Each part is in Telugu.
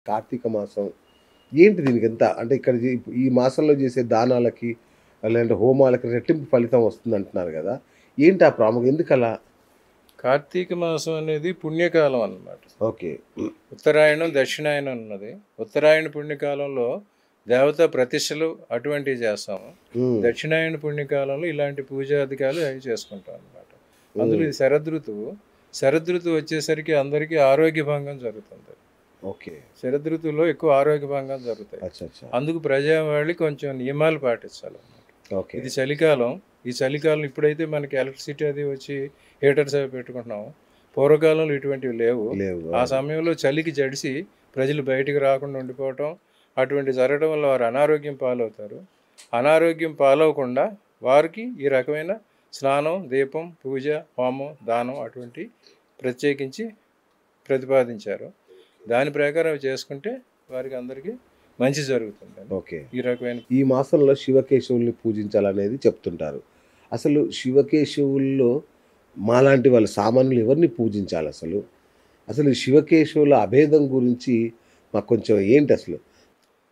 కార్తీక మాసం ఏంటి దీనికెంత అంటే ఇక్కడ ఈ మాసంలో చేసే దానాలకి లేదంటే హోమాలకి రెట్టింపు ఫలితం వస్తుందంటున్నారు గదా! ఏంటి ఆ ప్రాముఖ్యత ఎందుకలా? కార్తీక మాసం అనేది పుణ్యకాలం అన్నమాట. ఓకే. ఉత్తరాయణం, దక్షిణాయనం ఉన్నది. ఉత్తరాయణ పుణ్యకాలంలో దేవతా ప్రతిష్టలు అటువంటివి చేస్తాము. హ్మ్. దక్షిణాయన పుణ్యకాలంలో ఇలాంటి పూజాధికాలు అవి చేసుకుంటాం అన్నమాట. అందులో హ్మ్. ఇది శరదృతువు. శరదృతువు వచ్చేసరికి అందరికీ ఆరోగ్య భంగం జరుగుతుంది. ఓకే. శరదృతువులో ఎక్కువ ఆరోగ్య భంగం జరుగుతాయి. అచ్చా! అచ్చా! అందుకు ప్రజావాళ్ళు కొంచెం నియమాలు పాటించాలన్నమాట. ఓకే. ఇది చలికాలం. ఈ చలికాలం ఇప్పుడైతే మనకి ఎలక్ట్రిసిటీ అది వచ్చి హీటర్స్ అవి పెట్టుకుంటున్నాం. పూర్వకాలంలో ఇటువంటివి లేవు. ఆ సమయంలో చలికి జడిసి ప్రజలు బయటికి రాకుండా ఉండిపోవటం అటువంటి జరగడం వల్ల వారు అనారోగ్యం పాలవుతారు. అనారోగ్యం పాలవకుండా వారికి ఈ రకమైన స్నానం, దీపం, పూజ, హోమం, దానం అటువంటి ప్రత్యేకించి ప్రతిపాదించారు. దాని ప్రకారం అవి చేసుకుంటే వారికి అందరికీ మంచి జరుగుతుందండి. ఓకే. ఈ రకమైన ఈ మాసంలో శివకేశవుల్ని పూజించాలనేది చెప్తుంటారు. అసలు శివకేశవుల్లో మాలాంటి వాళ్ళ సామాన్యులు ఎవరిని పూజించాలసలు? అసలు ఈ శివకేశవుల అభేదం గురించి మాకు కొంచెం ఏంటి అసలు?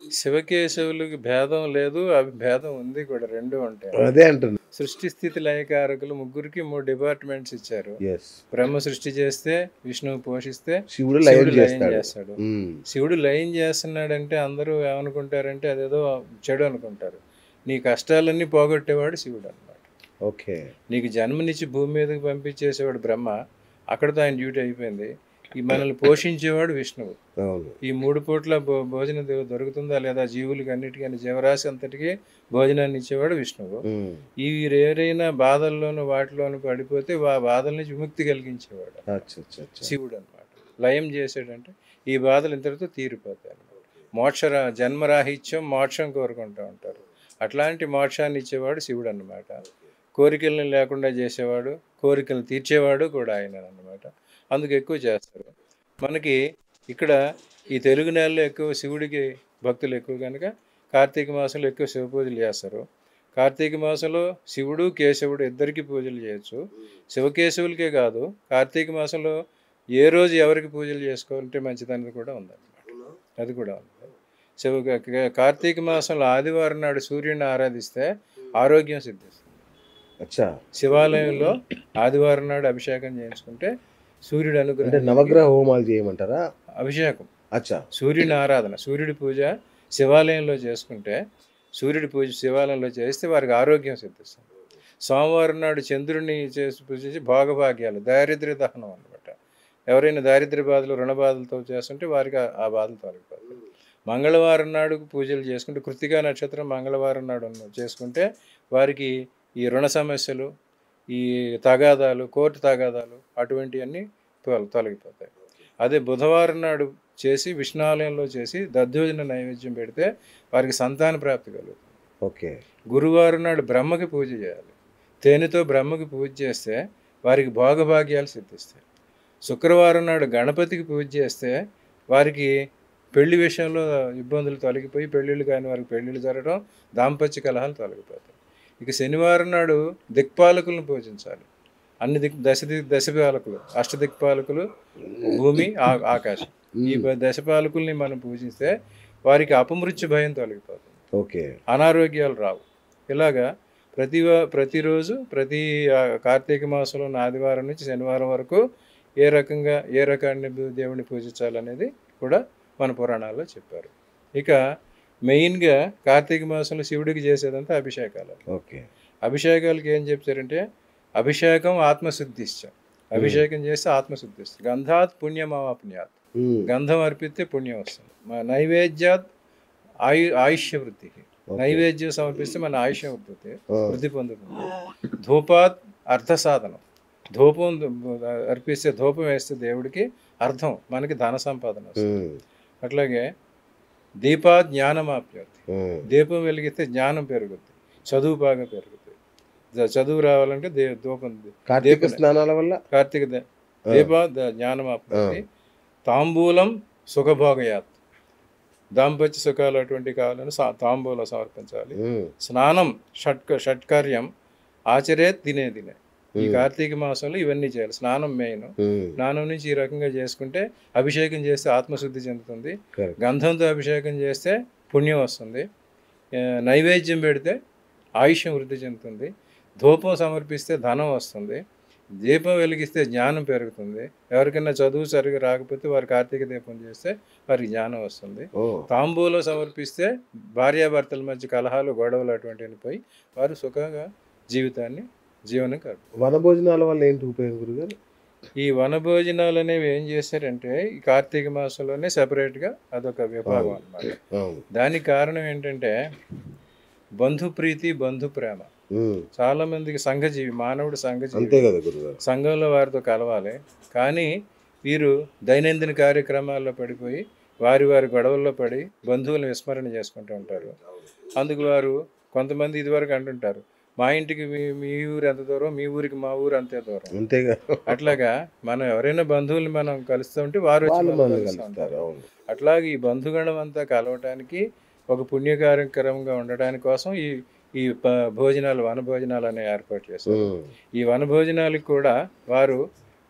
శివకేశవులకి భేదం లేదు, అవి భేదం ఉంది కూడా, రెండు ఉంటాయి. అదే అంటున్నా. సృష్టి స్థితి లయకారకులు ముగ్గురికి 3 డిపార్ట్మెంట్స్ ఇచ్చారు. యెస్. బ్రహ్మ సృష్టి చేస్తే, విష్ణువు పోషిస్తే, శివుడు లయం లయం చేస్తాడు. హ్మ్. శివుడు లయం చేస్తున్నాడంటే అందరూ ఏమనుకుంటారంటే అదేదో చెడు అనుకుంటారు. నీ కష్టాలన్నీ పోగొట్టేవాడు శివుడు అన్నమాట. ఓకే. నీకు జన్మనిచ్చి భూమి మీదకి పంపించేసేవాడు బ్రహ్మ. అక్కడితో ఆయన డ్యూటీ అయిపోయింది. ఈ మనల్ని పోషించేవాడు విష్ణువు. అవును. ఈ 3 పూట్ల భోజనం దొరుకుతుందా లేదా జీవులకి అన్నిటికీ, జీవరాశి అంతటికీ భోజనాన్ని ఇచ్చేవాడు విష్ణువు. హ్మ్. ఈ ఏదైనా బాధల్లోనూ వాటిలోనూ పడిపోతే ఆ బాధల నుంచి విముక్తి కలిగించేవాడు అచ్చా! అచ్చా! అచ్చా! శివుడు అనమాట. లయం చేసాడంటే ఈ బాధలు ఇంతటితో తీరిపోతాయి అన్నమాట. జన్మరాహిత్యం, మోక్షం కోరుకుంటూ ఉంటారు. అట్లాంటి మోక్షాన్ని ఇచ్చేవాడు శివుడు అన్నమాట. కోరికలను లేకుండా చేసేవాడు, కోరికలను తీర్చేవాడు కూడా ఆయన అన్నమాట. అందుకు ఎక్కువ చేస్తారు. మనకి ఇక్కడ ఈ తెలుగు నెలలో ఎక్కువ శివుడికి భక్తులు ఎక్కువ కనుక కార్తీక మాసంలో ఎక్కువ శివ పూజలు చేస్తారు. కార్తీక మాసంలో శివుడు, కేశవుడు ఇద్దరికి పూజలు చేయొచ్చు. శివకేశవులకే కాదు, కార్తీక మాసంలో ఏ రోజు ఎవరికి పూజలు చేసుకోవాలంటే మంచిదనేది కూడా ఉందన్నమాట. అది కూడా ఉంది. కార్తీక మాసంలో ఆదివారం నాడు సూర్యుడిని ఆరాధిస్తే ఆరోగ్యం సిద్ధిస్తుంది. అచ్చా! శివాలయంలో ఆదివారం నాడు అభిషేకం చేయించుకుంటే సూర్యుడు అనుగ్రహం. నవగ్రహ హోమాలు చేయమంటారా? అభిషేకం. అచ్చా! సూర్యుని ఆరాధన, సూర్యుడి పూజ శివాలయంలో చేసుకుంటే, సూర్యుడి పూజ శివాలయంలో చేస్తే వారికి ఆరోగ్యం సిద్ధిస్తుంది. సోమవారం నాడు చంద్రుడిని చేసి పూజించి భోగభాగ్యాలు, దారిద్ర్య దహనం అనమాట. ఎవరైనా దారిద్ర్య బాధలు, రుణ బాధలతో చేస్తుంటే వారికి ఆ బాధలు తొలగిపోతాయి. మంగళవారం నాడు పూజలు చేసుకుంటే, కృత్తికా నక్షత్రం మంగళవారం నాడు చేసుకుంటే వారికి ఈ రుణ సమస్యలు, ఈ తగాదాలు, కోర్టు తగాదాలు అటువంటివన్నీ తొలగిపోతాయి. అదే బుధవారం నాడు చేసి విష్ణాలయంలో చేసి దద్దోజన నైవేద్యం పెడితే వారికి సంతాన ప్రాప్తి కలుగుతుంది. ఓకే. గురువారం నాడు బ్రహ్మకి పూజ చేయాలి. తేనెతో బ్రహ్మకి పూజ చేస్తే వారికి భోగభాగ్యాలు సిద్ధిస్తాయి. శుక్రవారం నాడు గణపతికి పూజ చేస్తే వారికి పెళ్లి విషయంలో ఇబ్బందులు తొలగిపోయి పెళ్ళిళ్ళు కాని వారికి పెళ్ళిళ్ళు జరగడం, దాంపత్య కలహాలు తొలగిపోతాయి. ఇక శనివారం నాడు దిక్పాలకులను పూజించాలి. అన్ని దశపాలకులు, అష్టదిక్పాలకులు, భూమి, ఆకాశం, ఈ దశపాలకుల్ని మనం పూజిస్తే వారికి అపమృత్యు భయం తొలగిపోతుంది. ఓకే. అనారోగ్యాలు రావు. ఇలాగా ప్రతిరోజు ప్రతి కార్తీక మాసంలో ఆదివారం నుంచి శనివారం వరకు ఏ రకాన్ని దేవుడిని పూజించాలనేది కూడా మన పురాణాల్లో చెప్పారు. ఇక మెయిన్గా కార్తీక మాసంలో శివుడికి చేసేదంతా అభిషేకాలు. ఓకే. అభిషేకాలకి ఏం చెప్తారంటే అభిషేకం ఆత్మశుద్ధిశ్చ. అభిషేకం చేస్తే ఆత్మశుద్ధిస్తుంది. గంధాత్ పుణ్యమావాప్నుయాత్. గంధం అర్పిస్తే పుణ్యం వస్తుంది. నైవేద్యాత్ ఆయుష్య వృద్ధి. నైవేద్యం సమర్పిస్తే మన ఆయుష్యం వృద్ధి పొందుతుంది. ధూపాత్ అర్థ సాధనం. ధూపం అర్పిస్తే, ధూపం వేస్తే దేవుడికి అర్థం, మనకి ధన సంపాదన వస్తుంది. అట్లాగే దీపా జ్ఞానమాప్యతి. దీపం వెలిగిస్తే జ్ఞానం పెరుగుద్ది, చదువు బాగా పెరుగుతుంది. చదువు రావాలంటే దీపం. కార్తీక స్నానాల వల్ల కార్తీక దీప జ్ఞానమాప్యతి. తాంబూలం సుఖభోగయాత్. దాంపత్య సుఖాలు అటువంటి కావాలని తాంబూలం సమర్పించాలి. స్నానం షట్కార్యం ఆచరే దినే. ఈ కార్తీక మాసంలో ఇవన్నీ చేయాలి. స్నానం మెయిన్. స్నానం నుంచి ఈ రకంగా చేసుకుంటే అభిషేకం చేస్తే ఆత్మశుద్ధి చెందుతుంది. గంధంతో అభిషేకం చేస్తే పుణ్యం వస్తుంది. నైవేద్యం పెడితే ఆయుష్యం వృద్ధి చెందుతుంది. ధూపం సమర్పిస్తే ధనం వస్తుంది. దీపం వెలిగిస్తే జ్ఞానం పెరుగుతుంది. ఎవరికైనా చదువు సరిగా రాకపోతే వారు కార్తీక దీపం చేస్తే వారికి జ్ఞానం వస్తుంది. తాంబూలం సమర్పిస్తే భార్యాభర్తల మధ్య కలహాలు గొడవలు అటువంటివి పోయి వారు సుఖంగా జీవనం గడుపుతారు. వనభోజనాల వల్ల ఏంటి ఉపయోగం గురుగారు? ఈ వనభోజనాలు అనేవి ఏం చేశారంటే ఈ కార్తీక మాసంలోనే సెపరేట్గా అదొక విభాగం అన్నమాట. దానికి కారణం ఏంటంటే బంధుప్రీతి, బంధు ప్రేమ. చాలా మందికి సంఘజీవి, మానవుడు సంఘజీవి, అంతే కదా గురుగారు. సంఘంలో వారితో కలవాలి. కానీ వీరు దైనందిన కార్యక్రమాల్లో పడిపోయి వారి గొడవల్లో పడి బంధువులను విస్మరణ చేసుకుంటూ ఉంటారు. అందుకు వారు కొంతమంది ఇదివరకు అంటుంటారు, మా ఇంటికి మీ ఊరు ఎంత దూరం, మీ ఊరికి మా ఊరు అంతే దూరం. అంతేగా. అట్లాగా మనం ఎవరైనా బంధువుల్ని మనం కలుస్తూ ఉంటే వారు కలుస్తారు. అట్లాగే ఈ బంధుగణం అంతా కలవటానికి ఒక పుణ్య కార్యక్రమంగా ఉండటానికి కోసం ఈ భోజనాలు, వనభోజనాలు అనేవి ఏర్పాటు చేస్తారు. ఈ వనభోజనాలకు కూడా వారు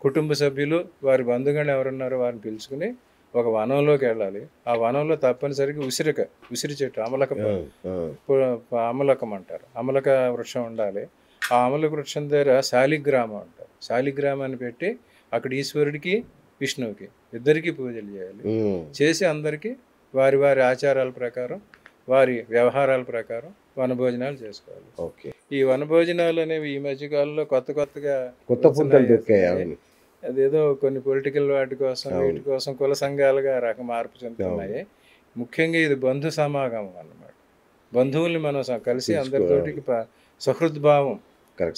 కుటుంబ సభ్యులు, వారి బంధుగణం ఎవరున్నారో వారిని పిలుచుకుని ఒక వనంలోకి వెళ్ళాలి. ఆ వనంలో తప్పనిసరిగా ఉసిరి చెట్టు, అమలకం అంటారు, అమలక వృక్షం ఉండాలి. ఆ అమలక వృక్షం దగ్గర శాలిగ్రామం అంటారు. శాలిగ్రామాన్ని పెట్టి అక్కడ ఈశ్వరుడికి, విష్ణువుకి ఇద్దరికి పూజలు చేయాలి. చేసి అందరికీ వారి ఆచారాల ప్రకారం, వారి వ్యవహారాల ప్రకారం వనభోజనాలు చేసుకోవాలి. ఈ వనభోజనాలు అనేవి ఈ మధ్యకాలంలో కొత్తగా అదేదో కొన్ని పొలిటికల్ వాటి కోసం, వీటి కోసం కుల సంఘాలుగా రకం మార్పు చెందుతున్నాయి. ముఖ్యంగా ఇది బంధు సమాగమం అన్నమాట. బంధువుల్ని మనం కలిసి అందరితోటి సహృద్భావం,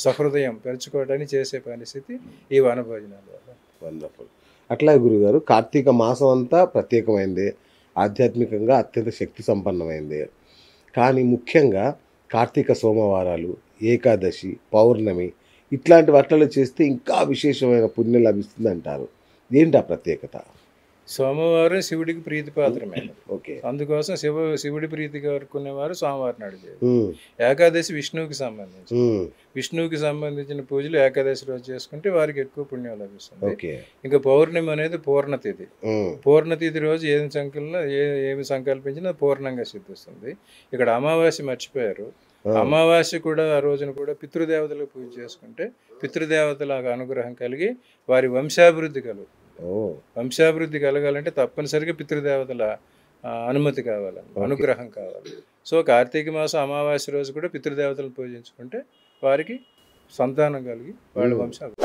సహృదయం పెంచుకోవడానికి చేసే పరిస్థితి ఈ వనభోజనాల వల్ల. వండర్ఫుల్. అట్లా గురుగారు, కార్తీక మాసం అంతా ప్రత్యేకమైంది, ఆధ్యాత్మికంగా అత్యంత శక్తి సంపన్నమైంది. కానీ ముఖ్యంగా కార్తీక సోమవారాలు, ఏకాదశి, పౌర్ణమి ఇట్లాంటి వాటిలో చేస్తే ఇంకా విశేషమైన పుణ్యం లభిస్తుంది అంటారు. ఏంటి ఆ ప్రత్యేకత? సోమవారం శివుడికి ప్రీతిపాత్రమైనది. అందుకోసం శివుడి ప్రీతి కోరుకునేవారు సోమవారం నాడు చేయాలి. ఏకాదశి విష్ణువుకి సంబంధించిన పూజలు ఏకాదశి రోజు చేసుకుంటే వారికి ఎక్కువ పుణ్యం లభిస్తుంది. ఇంకా పౌర్ణమి అనేది పూర్ణతిథి. పూర్ణతిథి రోజు ఏమి సంకల్పించినా పూర్ణంగా సిద్ధిస్తుంది. ఇక్కడ అమావాస్య మర్చిపోయారు. అమావాస్య కూడా ఆ రోజున కూడా పితృదేవతలకు పూజ చేసుకుంటే పితృదేవతల అనుగ్రహం కలిగి వారి వంశాభివృద్ధి కలుగుతుంది. వంశాభివృద్ధి కలగాలంటే తప్పనిసరిగా పితృదేవతల అనుమతి కావాలి, అనుగ్రహం కావాలి. సో కార్తీక మాసం అమావాస్య రోజు కూడా పితృదేవతలను పూజించుకుంటే వారికి సంతానం కలిగి వాళ్ళ వంశాభివృద్ధి